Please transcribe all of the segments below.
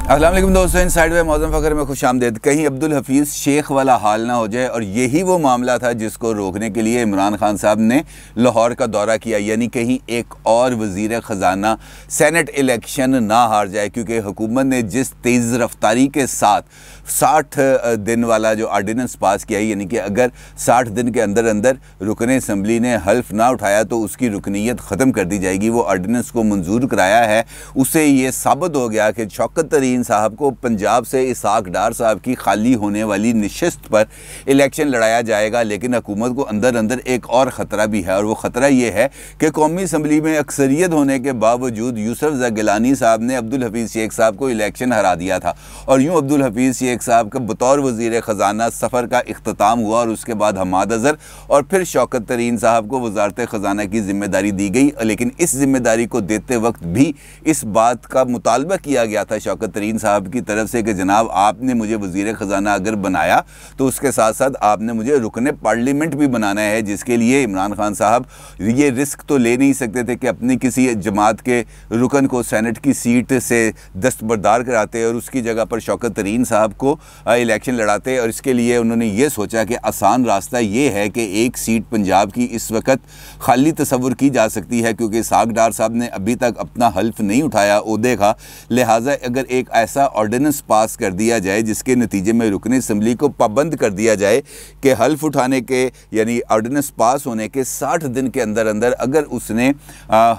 अस्सलाम वालेकुम दोस्तों, इनसाइड में मौज़म फ़खर में खुश आमदीद। कहीं अब्दुल हफीज़ शेख वाला हाल ना हो जाए। और यही वो मामला था जिसको रोकने के लिए इमरान खान साहब ने लाहौर का दौरा किया, यानी कहीं एक और वज़ीर ख़जाना सेनेट इलेक्शन ना हार जाए। क्योंकि हुकूमत ने जिस तेज़ रफ्तारी के साथ 60 दिन वाला जो आर्डीनेंस पास किया है, यानी कि अगर 60 दिन के अंदर अंदर रुकन असम्बली ने हल्फ ना उठाया तो उसकी रुकनीत ख़त्म कर दी जाएगी, वो आर्डीनेंस को मंजूर कराया है। उससे ये साबित हो गया कि शौकत तरीन साहब को पंजाब से इसहाक डार साहब की खाली होने वाली नशिस्त पर इलेक्शन लड़ाया जाएगा। लेकिन हुकूमत को अंदर अंदर एक और ख़तरा भी है, और वो ख़तरा ये है कि कौमी असम्बली में अक्सरियत होने के बावजूद यूसुफ गिलानी साहब ने अब्दुल हफीज़ शेख साहब को इलेक्शन हरा दिया था। और यूँ अब्दुल हफीज़ शेख साहब का बतौर वज़ीर ख़जाना सफ़र का इख्तिताम हुआ, और उसके बाद हमाद अज़हर और फिर शौकत तरीन साहब को वज़ारत ख़जाना की ज़िम्मेदारी दी गई। लेकिन इस ज़िम्मेदारी को देते वक्त भी इस बात का मुतालबा किया गया था शौकत तरीन साहब की तरफ से कि जनाब, आपने मुझे वज़ीर ख़जाना अगर बनाया तो उसके साथ साथ आपने मुझे रुकने पार्लियामेंट भी बनाना है, जिसके लिए इमरान खान साहब ये रिस्क तो ले नहीं सकते थे कि अपनी किसी जमात के रुकन को सेनेट की सीट से दस्तबरदार कराते और उसकी जगह पर शौकत तरीन साहब को इलेक्शन लड़ाते। और इसके लिए उन्होंने ये सोचा कि आसान रास्ता ये है कि एक सीट पंजाब की इस वक्त खाली तस्वुर की जा सकती है, क्योंकि इसहाक डार साहब ने अभी तक अपना हल्फ नहीं उठाया ओहदे का। लिहाजा अगर एक ऐसा ऑर्डिनेंस पास कर दिया जाए जिसके नतीजे में रुकन असम्बली को पाबंद कर दिया जाए कि हल्फ उठाने के, यानी ऑर्डिनेंस पास होने के 60 दिन के अंदर अंदर अगर उसने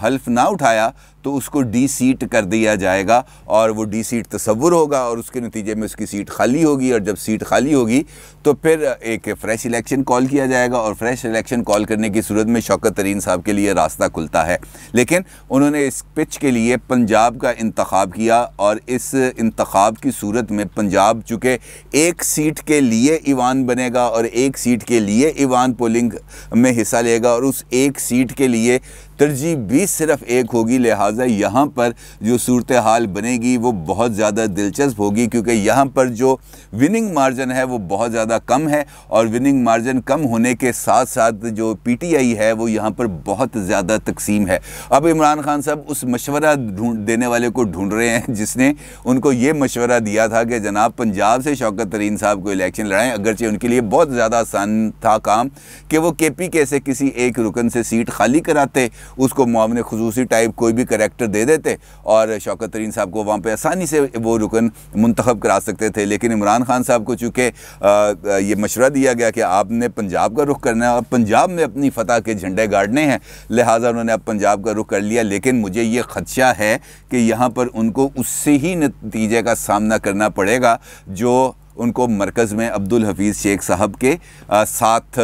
हल्फ ना उठाया तो उसको डी सीट कर दिया जाएगा, और वो डी सीट तस्वुर होगा और उसके नतीजे में उसकी सीट खाली होगी। और जब सीट खाली होगी तो फिर एक फ़्रेश इलेक्शन कॉल किया जाएगा, और फ्रेश इलेक्शन कॉल करने की सूरत में शौकत तरीन साहब के लिए रास्ता खुलता है। लेकिन उन्होंने इस पिच के लिए पंजाब का इंतखाब किया, और इस इंतखाब की सूरत में पंजाब चूँकि एक सीट के लिए ईवान बनेगा और एक सीट के लिए ईवान पोलिंग में हिस्सा लेगा, और उस एक सीट के लिए तरजीह भी सिर्फ एक होगी। लिहाजा यहाँ पर जो सूरत हाल बनेगी वो बहुत ज़्यादा दिलचस्प होगी, क्योंकि यहाँ पर जो विनिंग मार्जिन है वो बहुत ज़्यादा कम है, और विनिंग मार्जिन कम होने के साथ साथ जो पीटीआई है वो यहाँ पर बहुत ज़्यादा तकसीम है। अब इमरान खान साहब उस मशवरा देने वाले को ढूंढ रहे हैं जिसने उनको ये मशवरा दिया था कि जनाब, पंजाब से शौकत तरीन साहब को इलेक्शन लड़ाएँ। अगरचे उनके लिए बहुत ज़्यादा आसान था काम कि वो KPK से किसी एक रुकन से सीट खाली कराते, उसको मुआविन खुसूसी टाइप कोई भी करैक्टर दे देते और शौकत तरीन साहब को वहाँ पे आसानी से वो रुकन मुंतखब करा सकते थे। लेकिन इमरान खान साहब को चूँकि ये मशवरा दिया गया कि आपने पंजाब का रुख करना है और पंजाब में अपनी फ़तह के झंडे गाड़ने हैं, लिहाजा उन्होंने अब पंजाब का रुख कर लिया। लेकिन मुझे ये खदशा है कि यहाँ पर उनको उससे ही नतीजे का सामना करना पड़ेगा जो उनको मरकज़ में अब्दुल हफीज़ शेख साहब के साथ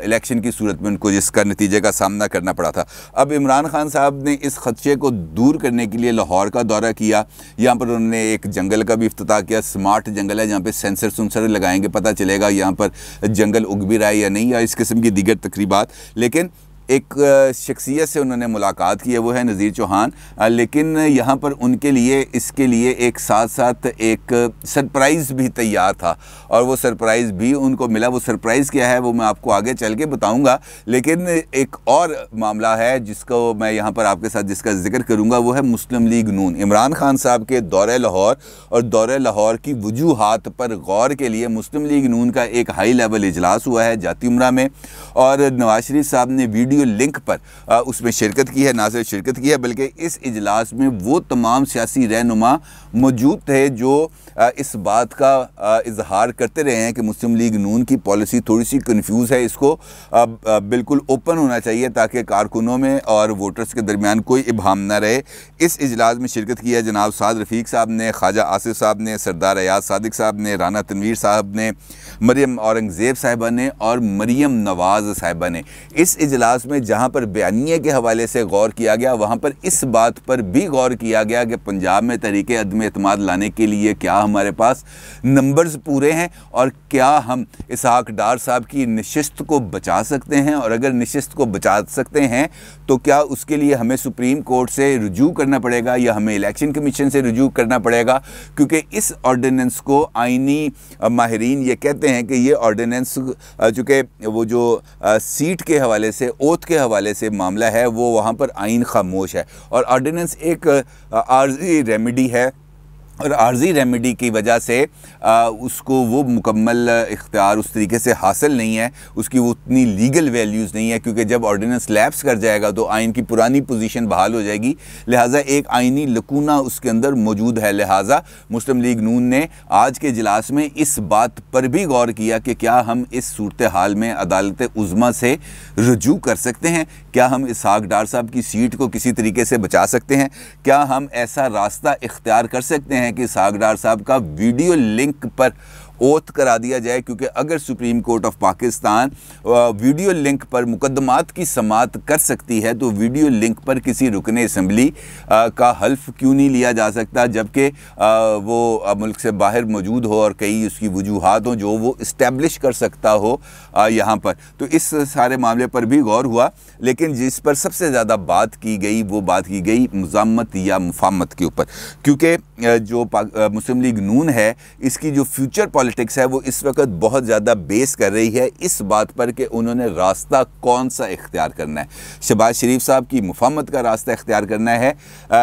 इलेक्शन की सूरत में उनको जिसका नतीजे का सामना करना पड़ा था। अब इमरान खान साहब ने इस खदशे को दूर करने के लिए लाहौर का दौरा किया। यहाँ पर उन्होंने एक जंगल का भी इफ्तिताह किया। स्मार्ट जंगल है जहाँ पे सेंसर सुंसर लगाएंगे, पता चलेगा यहाँ पर जंगल उग भी रहा है या नहीं, या इस किस्म की दीगर तकरीबात। लेकिन एक शख्सियत से उन्होंने मुलाकात की है, वो है नज़ीर चौहान। लेकिन यहाँ पर उनके लिए इसके लिए एक साथ साथ एक सरप्राइज़ भी तैयार था, और वो सरप्राइज़ भी उनको मिला। वो सरप्राइज़ क्या है वो मैं आपको आगे चल के बताऊँगा। लेकिन एक और मामला है जिसको मैं यहाँ पर आपके साथ जिसका जिक्र करूँगा, वो है मुस्लिम लीग नून। इमरान खान साहब के दौरे लाहौर और दौरे लाहौर की वजूहात पर गौर के लिए मुस्लिम लीग नून का एक हाई लेवल इजलास हुआ है जाती उमरा में, और नवाज शरीफ साहब ने वीडियो लिंक पर उसमें शिरकत की है। ना सिर्फ शिरकत की है बल्कि इस इजलास में वो तमाम सियासी रहनुमा मौजूद थे जो इस बात का इजहार करते रहे हैं कि मुस्लिम लीग नून की पॉलिसी थोड़ी सी कंफ्यूज है, इसको बिल्कुल ओपन होना चाहिए ताकि कारकुनों में और वोटर्स के दरमियान कोई इबहम ना रहे। इस इजलास में शिरकत की है जनाब साद रफ़ीक साहब ने, ख्वाजा आसिफ साहब ने, सरदार अयाज सादिक साहब ने, राना तनवीर साहब ने, मरियम औरंगज़ेब साहिबा ने और मरियम नवाज़ साहिबा ने। इस इजलास में जहाँ पर बयानिए के हवाले से गौर किया गया, वहाँ पर इस बात पर भी गौर किया गया कि पंजाब में तरीके अदम एतमाद लाने के लिए क्या हमारे पास नंबर्स पूरे हैं, और क्या हम इसहाक डार साहब की नशिस्त को बचा सकते हैं, और अगर नशिस्त को बचा सकते हैं तो क्या उसके लिए हमें सुप्रीम कोर्ट से रुजू करना पड़ेगा या हमें इलेक्शन कमीशन से रुजू करना पड़ेगा। क्योंकि इस ऑर्डिनेंस को आइनी माहिरीन ये कहते हैं कि ये ऑर्डिनेंस चूँकि वो जो सीट के हवाले से, ओथ के हवाले से मामला है, वो वहाँ पर आइन खामोश है, और ऑर्डिनेंस एक आर्जी रेमेडी है और आर्जी रेमेडी की वजह से उसको वो मुकम्मल इख्तियार उस तरीके से हासिल नहीं है, उसकी वो उतनी लीगल वैल्यूज़ नहीं है, क्योंकि जब ऑर्डिनेंस लैप्स कर जाएगा तो आइन की पुरानी पोजीशन बहाल हो जाएगी। लिहाजा एक आइनी लकूना उसके अंदर मौजूद है। लिहाजा मुस्लिम लीग नून ने आज के इजलास में इस बात पर भी गौर किया कि क्या हम इस सूरत हाल में अदालत उज़्मा से रजू कर सकते हैं, क्या हम इसहाक डार साहब की सीट को किसी तरीके से बचा सकते हैं, क्या हम ऐसा रास्ता इख्तियार कर सकते हैं कि इसहाक डार साहब का वीडियो लिंक पर ओथ करा दिया जाए। क्योंकि अगर supreme court of Pakistan video link पर मुकदमात की समाअत कर सकती है तो वीडियो लिंक पर किसी रुकने असम्बली का हल्फ क्यों नहीं लिया जा सकता, जबकि वो मुल्क से बाहर मौजूद हो और कई उसकी वजूहात हों जो वो इस्टेब्लिश कर सकता हो यहाँ पर। तो इस सारे मामले पर भी गौर हुआ, लेकिन जिस पर सबसे ज़्यादा बात की गई वो बात की गई मुज़ामत या मुफाहमत के ऊपर। क्योंकि जो मुस्लिम लीग नून है इसकी जो फ्यूचर पॉलिटिक्स है वो इस वक्त बहुत ज़्यादा बेस कर रही है इस बात पर कि उन्होंने रास्ता कौन सा इख्तियार करना है। शहबाज शरीफ साहब की मुफाहमत का रास्ता इख्तियार करना है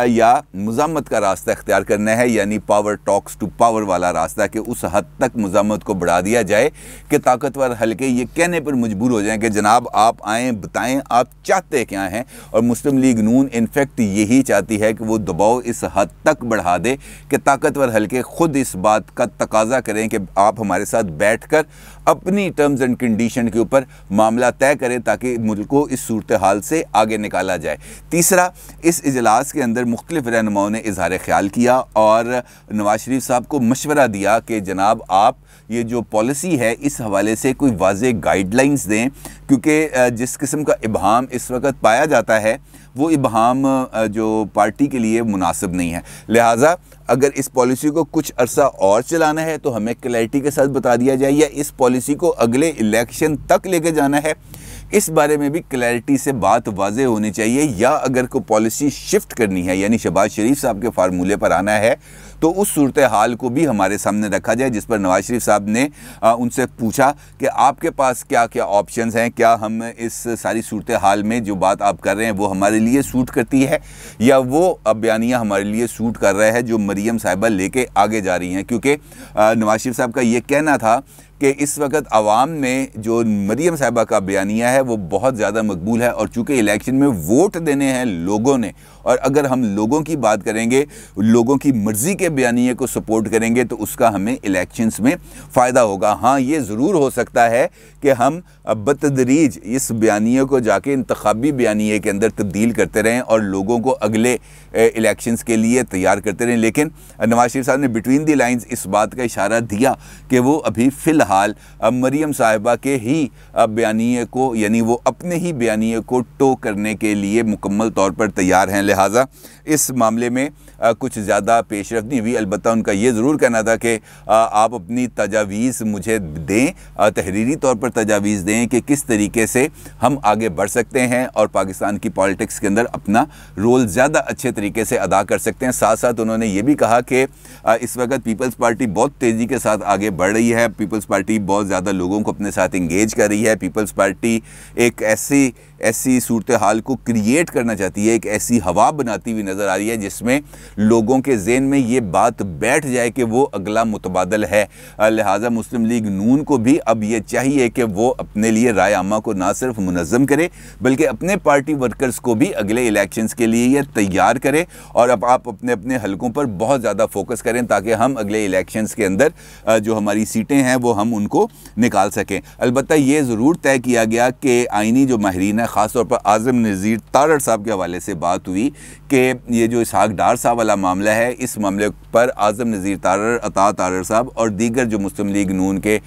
या मुज़ामत का रास्ता इख्तियार करना है, यानी पावर टॉक्स टू पावर वाला रास्ता, कि उस हद तक मुज़ामत को बढ़ा दिया जाए कि ताकतवर हल्के ये कहने पर मजबूर हो जाएं कि जनाब आप आएँ बताएँ आप चाहते क्या हैं। और मुस्लिम लीग नून इनफैक्ट यही चाहती है कि वो दबाव इस हद तक बढ़ा दे कि ताकतवर हल्के ख़ुद इस बात का तकाजा करें कि आप हमारे साथ बैठकर अपनी टर्म्स एंड कंडीशन के ऊपर मामला तय करें ताकि मुल्क को इस सूरत हाल से आगे निकाला जाए। तीसरा, इस इजलास के अंदर मुख्तलिफ रहनुमाओं ने इजहार ख्याल किया और नवाज शरीफ साहब को मशवरा दिया कि जनाब आप ये जो पॉलिसी है इस हवाले से कोई वाज़ेह गाइडलाइंस दें, क्योंकि जिस किस्म का इबहाम इस वक्त पाया जाता है वो इबहाम जो पार्टी के लिए मुनासिब नहीं है। लिहाजा अगर इस पॉलिसी को कुछ अरसा और चलाना है तो हमें क्लैरिटी के साथ बता दिया जाए, या इस पॉलिसी को अगले इलेक्शन तक लेके जाना है इस बारे में भी क्लैरिटी से बात वाज़े होनी चाहिए। या अगर कोई पॉलिसी शिफ्ट करनी है यानी शहबाज शरीफ साहब के फार्मूले पर आना है तो उस सूरत हाल को भी हमारे सामने रखा जाए, जिस पर नवाज शरीफ साहब ने उनसे पूछा कि आपके पास क्या क्या ऑप्शंस हैं, क्या हम इस सारी सूरत हाल में जो बात आप कर रहे हैं वो हमारे लिए सूट करती है या वो बयानियाँ हमारे लिए सूट कर रहा है जो मरीम साहिबा लेके आगे जा रही हैं। क्योंकि नवाज शरीफ साहब का ये कहना था कि इस वक्त आवाम में जो मरीम साहिबा का बयानिया है वो बहुत ज़्यादा मकबूल है, और चूँकि इलेक्शन में वोट देने हैं लोगों ने, और अगर हम लोगों की बात करेंगे, लोगों की मर्ज़ी के बयानिए को सपोर्ट करेंगे तो उसका हमें इलेक्शंस में फ़ायदा होगा। हाँ, ये ज़रूर हो सकता है कि हम बतदरीज इस बयानिए को जाके इंतखाबी बयानिए के अंदर तब्दील करते रहें और लोगों को अगले इलेक्शंस के लिए तैयार करते रहें। लेकिन नवाज शरीफ साहब ने बिटवीन दी लाइंस इस बात का इशारा दिया कि वो अभी फ़िलहाल मरीम साहिबा के ही बयानिए को, यानी वो अपने ही बयानिए को टो करने के लिए मुकम्मल तौर पर तैयार हैं। लिहाजा इस मामले में कुछ ज़्यादा पेशरफ नहीं हुई। अलबत्ता उनका ये ज़रूर कहना था कि आप अपनी तजावीज़ मुझे दें, तहरीरी तौर पर तजावीज़ दें कि किस तरीके से हम आगे बढ़ सकते हैं और पाकिस्तान की पॉलिटिक्स के अंदर अपना रोल ज़्यादा अच्छे तरीके से अदा कर सकते हैं। साथ साथ उन्होंने ये भी कहा कि इस वक्त पीपल्स पार्टी बहुत तेज़ी के साथ आगे बढ़ रही है, पीपल्स पार्टी बहुत ज़्यादा लोगों को अपने साथ इंगेज कर रही है, पीपल्स पार्टी एक ऐसी सूरत हाल को क्रिएट करना चाहती है, एक ऐसी हवा बनाती हुई नज़र आ रही है जिसमें लोगों के ज़हन में ये बात बैठ जाए कि वो अगला मुतबादल है। लिहाजा मुस्लिम लीग नून को भी अब ये चाहिए कि वो अपने लिए राय आमा को ना सिर्फ मुनज़्ज़म करे बल्कि अपने पार्टी वर्कर्स को भी अगले इलेक्शंस के लिए ये तैयार करे, और अब आप अपने अपने हलकों पर बहुत ज़्यादा फोकस करें ताकि हम अगले इलेक्शंस के अंदर जो हमारी सीटें हैं वो हम उनको निकाल सकें। अलबत्ता ये ज़रूर तय किया गया कि आइनी जो माहिरीन है, ख़ास तौर पर आज़म नज़ीर तारड़ साहब के हवाले से बात हुई कि ये जो इसहाक डार साहब वाला मामला है, इस मामले पर आज़म नज़ीर तारड़, अता तारड़ साहब और दीगर जो मुस्लिम लीग नून के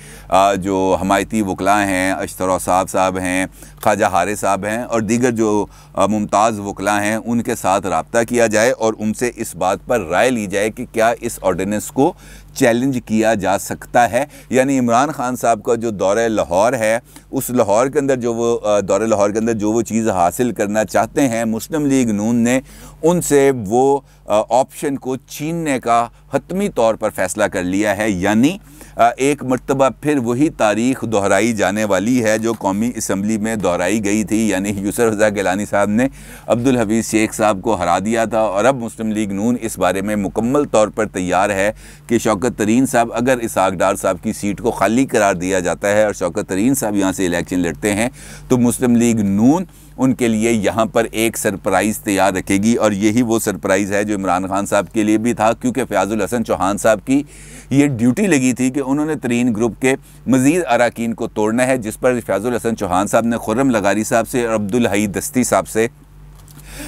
जो हमायती वकला हैं, अशतर साहब हैं, ख्वाजा हारिस साहब हैं और दीगर जो मुमताज़ वकला हैं, उनके साथ रब्ता किया जाए और उनसे इस बात पर राय ली जाए कि क्या इस ऑर्डिनेंस को चैलेंज किया जा सकता है। यानी इमरान खान साहब का जो दौरे लाहौर है, उस लाहौर के अंदर जो वो दौरे लाहौर के अंदर अंदर जो वो चीज़ हासिल करना चाहते हैं, मुस्लिम लीग नून ने उनसे वो ऑप्शन को छीनने का हतमी तौर पर फैसला कर लिया है। यानी एक मरतबा फिर वही तारीख़ दोहराई जाने वाली है जो कौमी असम्बली में दोहराई गई थी, यानी यूसुफ रज़ा गिलानी साहब ने अब्दुल हफीज़ शेख साहब को हरा दिया था। और अब मुस्लिम लीग नून इस बारे में मुकम्मल तौर पर तैयार है कि शौकत तरीन साहब, अगर इसहाक डार साहब की सीट को खाली करार दिया जाता है और शौकत तरीन साहब यहाँ से इलेक्शन लड़ते हैं, तो मुस्लिम लीग नून उनके लिए यहाँ पर एक सरप्राइज़ तैयार रखेगी। और यही वो सरप्राइज़ है जो इमरान खान साहब के लिए भी था, क्योंकि फ़याज़ुल हसन चौहान साहब की ये ड्यूटी लगी थी कि उन्होंने तरीन ग्रुप के मज़ीद अराकीन को तोड़ना है, जिस पर फ़याज़ुल हसन चौहान साहब ने खुर्रम लगारी साहब से और अब्दुल हई दस्ती साहब से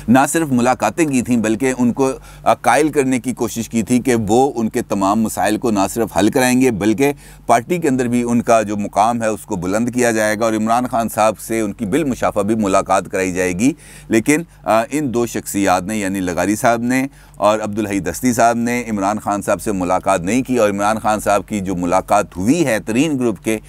ना सिर्फ मुलाकातें की थी बल्कि उनको कायल करने की कोशिश की थी कि वो उनके तमाम मसाइल को ना सिर्फ हल कराएंगे बल्कि पार्टी के अंदर भी उनका जो मुकाम है उसको बुलंद किया जाएगा और इमरान खान साहब से उनकी बिल मुशाफा भी मुलाकात कराई जाएगी। लेकिन इन दो शख्सियात ने, यानी लगारी साहब ने और अब्दुल हई दस्ती साहब ने, इमरान खान साहब से मुलाकात नहीं की। और इमरान खान साहब की जो मुलाकात हुई है तरीन ग्रुप के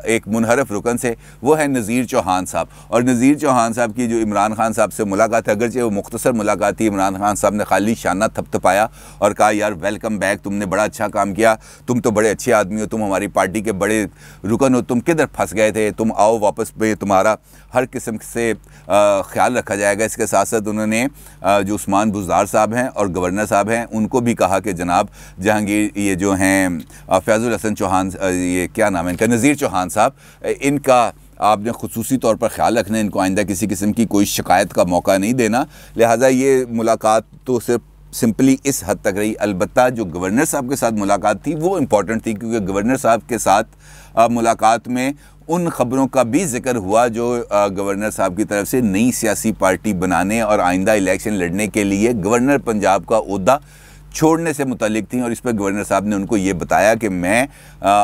एक मुनहरफ रुकन से, वो है नज़ीर चौहान साहब। और नज़ीर चौहान साहब की जो इमरान खान साहब से मुलाकात है, अगरचे वो मुख्तसर मुलाकात थी, इमरान खान साहब ने खाली शाना थपथपाया और कहा यार वेलकम बैक, तुमने बड़ा अच्छा काम किया, तुम तो बड़े अच्छे आदमी हो, तुम हमारी पार्टी के बड़े रुकन हो, तुम किधर फंस गए थे, तुम आओ वापस पे, तुम्हारा हर किस्म से ख्याल रखा जाएगा। इसके साथ साथ उन्होंने जो उस्मान बुज़दार साहब हैं और गवर्नर साहब हैं उनको भी कहा कि जनाब जहांगीर, ये जो हैं फ़याज़ुल हसन चौहान, ये क्या नाम है इनका, नज़ीर चौहान साहब, इनका आपने खुसूसी तौर पर ख्याल रखना है, इनको आइंदा किसी किस्म की कोई शिकायत का मौका नहीं देना। लिहाजा ये मुलाकात तो सिर्फ सिंपली इस हद तक रही। अलबत्ता जो गवर्नर साहब के साथ मुलाकात थी वो इम्पॉर्टेंट थी, क्योंकि गवर्नर साहब के साथ मुलाकात में उन ख़बरों का भी जिक्र हुआ जो गवर्नर साहब की तरफ से नई सियासी पार्टी बनाने और आइंदा इलेक्शन लड़ने के लिए गवर्नर पंजाब का ओहदा छोड़ने से मुतालिक थी। और इस पर गवर्नर साहब ने उनको ये बताया कि मैं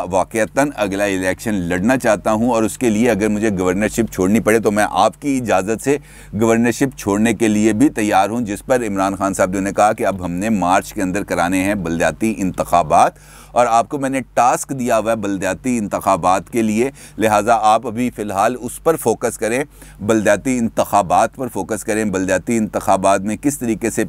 वाक़तन अगला इलेक्शन लड़ना चाहता हूं और उसके लिए अगर मुझे गवर्नरशिप छोड़नी पड़े तो मैं आपकी इजाज़त से गवर्नरशिप छोड़ने के लिए भी तैयार हूं। जिस पर इमरान खान साहब ने कहा कि अब हमने मार्च के अंदर कराने हैं बलदियाती इंतखाबात और आपको मैंने टास्क दिया हुआ है बलदियाती इंतखाबात के लिए, लिहाजा आप अभी फ़िलहाल उस पर फोकस करें, बलदियाती इंतखाबात पर फोकस करें। बलदियाती इंतखाबात में किस तरीके से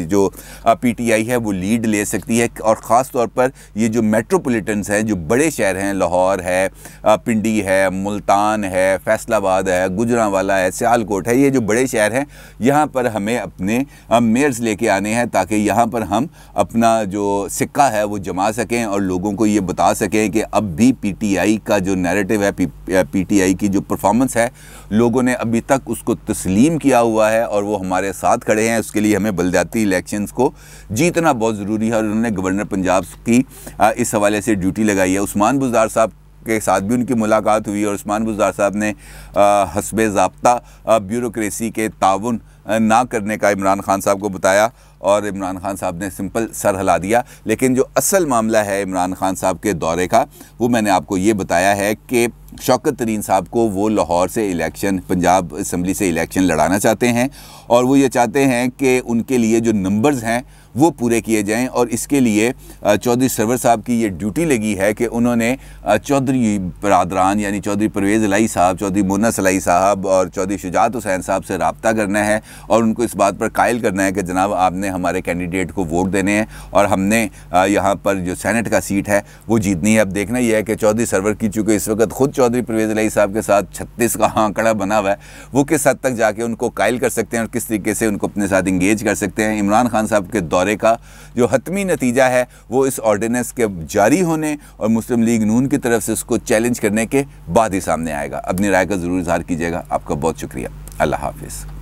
जो PTI है वो लीड ले सकती है, और ख़ास तौर पर ये जो मेट्रोपॉलिटन्स हैं, जो बड़े शहर हैं, लाहौर है, पिंडी है, मुल्तान है, फैसलाबाद है, गुजरांवाला है, सियालकोट है, ये जो बड़े शहर हैं यहाँ पर हमें अपने मेयर्स लेके आने हैं ताकि यहाँ पर हम अपना जो सिक्का है वो जमा सकें और लोगों को ये बता सकें कि अब भी PTI का जो नैरेटिव है, PTI की जो परफॉर्मेंस है, लोगों ने अभी तक उसको तस्लीम किया हुआ है और वो हमारे साथ खड़े हैं। उसके लिए हमें बलदियाती इलेक्शंस को जीतना बहुत ज़रूरी है और उन्होंने गवर्नर पंजाब की इस हवाले से ड्यूटी लगाई है। उस्मान बुज़दार साहब के साथ भी उनकी मुलाकात हुई और उस्मान बुज़दार साहब ने हस्बे ज़ाब्ता ब्यूरोक्रेसी के ताउन ना करने का इमरान खान साहब को बताया और इमरान खान साहब ने सिंपल सर हिला दिया। लेकिन जो असल मामला है इमरान खान साहब के दौरे का, वो मैंने आपको ये बताया है कि शौकत तरीन साहब को वो लाहौर से इलेक्शन, पंजाब असम्बली से इलेक्शन लड़ाना चाहते हैं और वो ये चाहते हैं कि उनके लिए जो नंबर्स हैं वो पूरे किए जाएं। और इसके लिए चौधरी सरवर साहब की ये ड्यूटी लगी है कि उन्होंने चौधरी बरादरान यानी चौधरी परवेज़ इलाही साहब, चौधरी मुन्ना सलाई साहब और चौधरी शुजात हुसैन साहब से रब्ता करना है और उनको इस बात पर कायल करना है कि जनाब आपने हमारे कैंडिडेट को वोट देने हैं और हमने यहाँ पर जो सेनेट का सीट है वो जीतनी है। अब देखना यह है कि चौधरी सरवर की, चूँकि इस वक्त ख़ुद चौधरी परवेज़ इलाही साहब के साथ 36 का आंकड़ा बना हुआ है, वो किस हद तक जाके उनको कायल कर सकते हैं और किस तरीके से उनको अपने साथ इंगेज कर सकते हैं। इमरान खान साहब के दौरे का जो हतमी नतीजा है वो इस ऑर्डिनेंस के जारी होने और मुस्लिम लीग नून की तरफ से उसको चैलेंज करने के बाद ही सामने आएगा। अपनी राय का ज़रूर इज़हार कीजिएगा। आपका बहुत शुक्रिया। अल्लाह हाफिज़।